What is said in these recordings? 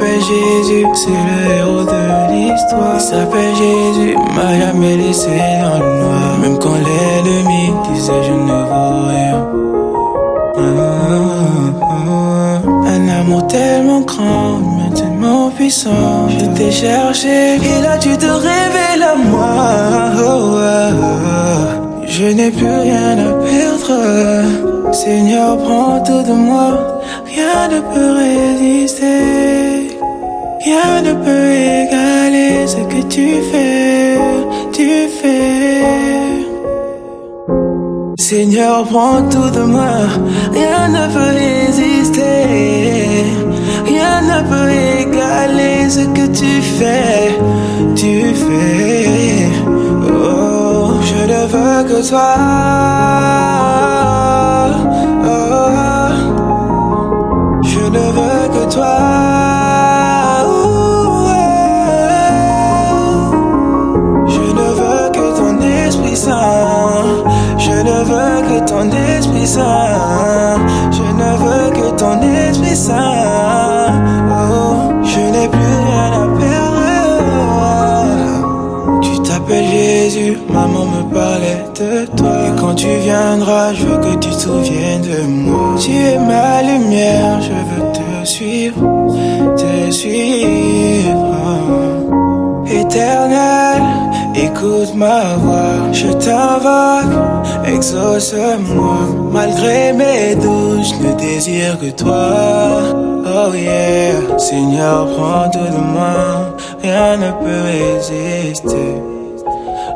s'appelle Jésus, c'est le héros de l'histoire. Il s'appelle Jésus, m'a jamais laissé dans le noir. Même quand l'ennemi disait je ne vaux rien. Un amour tellement grand, mais tellement puissant. Je t'ai cherché, et là tu te révèles à moi. Je n'ai plus rien à perdre. Seigneur, prends tout de moi. Rien ne peut résister. Rien ne peut égaler ce que tu fais. Seigneur, prends tout de moi. Rien ne peut résister. Rien ne peut égaler ce que tu fais. Oh, je ne veux que toi. Oh, je ne veux que toi. Je ne veux que ton Esprit Saint. Je ne veux que ton Esprit Saint. Je ne veux que ton Esprit Saint. Oh, je n'ai plus rien à perdre. Tu t'appelles Jésus, maman me parlait de toi. Et quand tu viendras, je veux que tu te souviennes de moi. Tu es ma lumière, je veux te suivre. Éternel, écoute ma voix, je t'invoque, exauce-moi. Malgré mes doutes, je ne désire que toi. Oh yeah, Seigneur, prends tout de moi. Rien ne peut résister.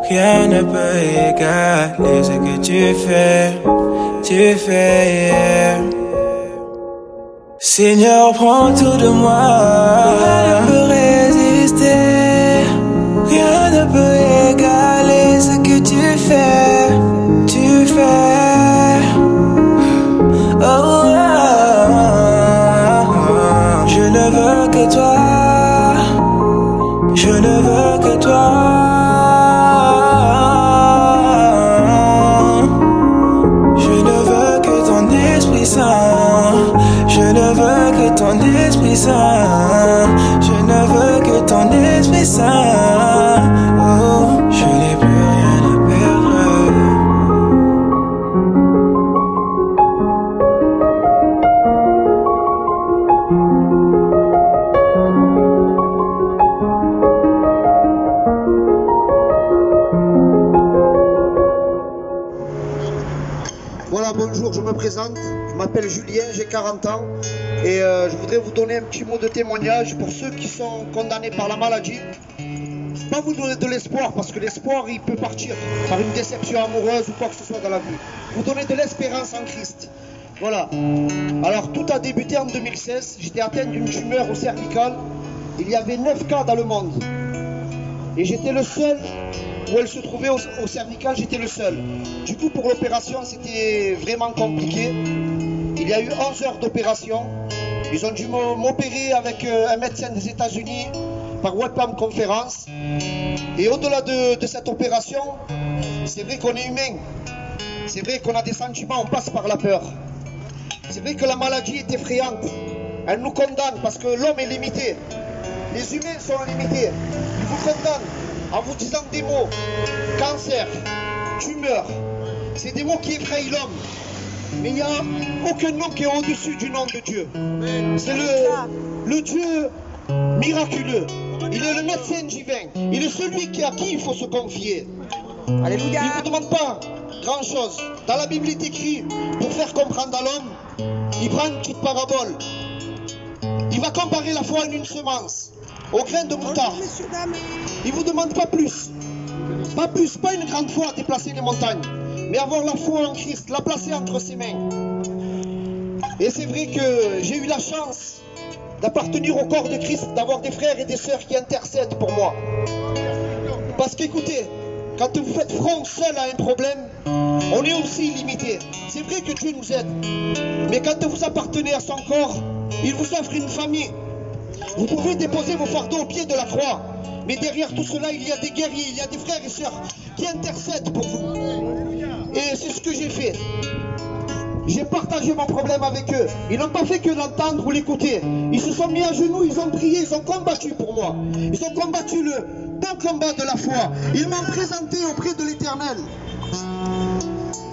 Rien ne peut égaler ce que tu fais, yeah. Seigneur, prends tout de moi. Rien ne peut résister. Rien ne peut égaler ce que tu fais. Oh, je ne veux que toi. Je ne veux que toi. Je ne veux que ton Esprit Saint. Je ne veux que ton Esprit Saint. Je ne veux que ton Esprit Saint. Oh, je n'ai plus rien à perdre. Voilà, bonjour, je me présente. Je m'appelle Julien, j'ai 40 ans. Et je voudrais vous donner un petit mot de témoignage pour ceux qui sont condamnés par la maladie. Pas vous donner de l'espoir, parce que l'espoir il peut partir par une déception amoureuse ou quoi que ce soit dans la vie. Vous donner de l'espérance en Christ. Voilà. Alors tout a débuté en 2016. J'étais atteint d'une tumeur au cervical. Il y avait 9 cas dans le monde. Et j'étais le seul où elle se trouvait au cervical, j'étais le seul. Du coup pour l'opération c'était vraiment compliqué. Il y a eu 11 heures d'opération. Ils ont dû m'opérer avec un médecin des États-Unis par webcam conférence. Et au-delà de cette opération, c'est vrai qu'on est humain. C'est vrai qu'on a des sentiments, on passe par la peur. C'est vrai que la maladie est effrayante. Elle nous condamne parce que l'homme est limité. Les humains sont limités. Ils vous condamnent en vous disant des mots. Cancer, tumeur. C'est des mots qui effrayent l'homme. Mais il n'y a aucun nom qui est au-dessus du nom de Dieu. C'est le Dieu miraculeux. Il est le médecin divin. Il est celui à qui il faut se confier. Alléluia. Il ne vous demande pas grand-chose. Dans la Bible, il est écrit, pour faire comprendre à l'homme, il prend une petite parabole. Il va comparer la foi en une semence, au grain de moutarde. Il ne vous demande pas plus. Pas plus, pas une grande foi à déplacer les montagnes. Mais avoir la foi en Christ, la placer entre ses mains. Et c'est vrai que j'ai eu la chance d'appartenir au corps de Christ, d'avoir des frères et des sœurs qui intercèdent pour moi. Parce qu'écoutez, quand vous faites front seul à un problème, on est aussi limité. C'est vrai que Dieu nous aide. Mais quand vous appartenez à son corps, il vous offre une famille. Vous pouvez déposer vos fardeaux au pied de la croix. Mais derrière tout cela, il y a des guerriers, il y a des frères et sœurs qui intercèdent pour vous. Et c'est ce que j'ai fait. J'ai partagé mon problème avec eux. Ils n'ont pas fait que l'entendre ou l'écouter. Ils se sont mis à genoux, ils ont prié, ils ont combattu pour moi. Ils ont combattu le bon combat de la foi. Ils m'ont présenté auprès de l'Éternel.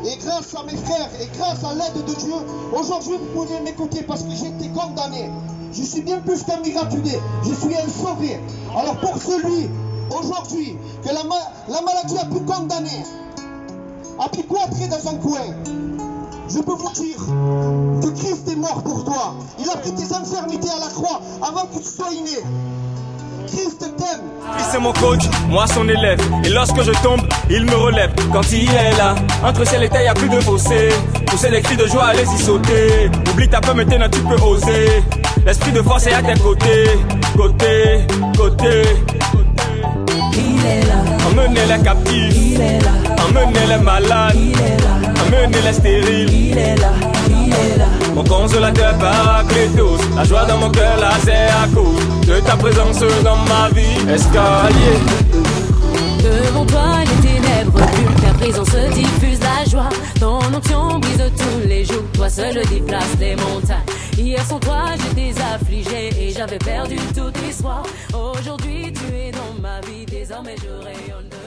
Et grâce à mes frères et grâce à l'aide de Dieu, aujourd'hui vous pouvez m'écouter parce que j'ai été condamné. Je suis bien plus qu'un miraculé, je suis un sauvé. Alors pour celui, aujourd'hui, que la maladie a pu condamner, a pu cloîtrer dans un coin, je peux vous dire que Christ est mort pour toi. Il a pris tes infirmités à la croix avant que tu sois né. Christ t'aime. C'est mon coach, moi son élève. Et lorsque je tombe, il me relève. Quand il est là, entre ciel et terre, y a plus de fossé. Pousser des cris de joie, allez-y sauter. Oublie ta peur, maintenant tu peux oser. L'esprit de force est à tes côtés. Côté. Il est là. Emmenez les captifs. Il est là. Emmenez les malades. Il est là. Emmenez les stériles. Il est là. Il est là. Mon consolateur Paraclétos. La joie dans mon cœur, là c'est à cause de ta présence dans ma vie. Escalier. Devant toi les ténèbres brûlent, ta présence diffuse la joie. Ton onction brise tous les jours, toi seul déplace les montagnes. Hier sans toi j'étais affligé et j'avais perdu tout espoir. Aujourd'hui tu es dans ma vie, désormais je rayonne de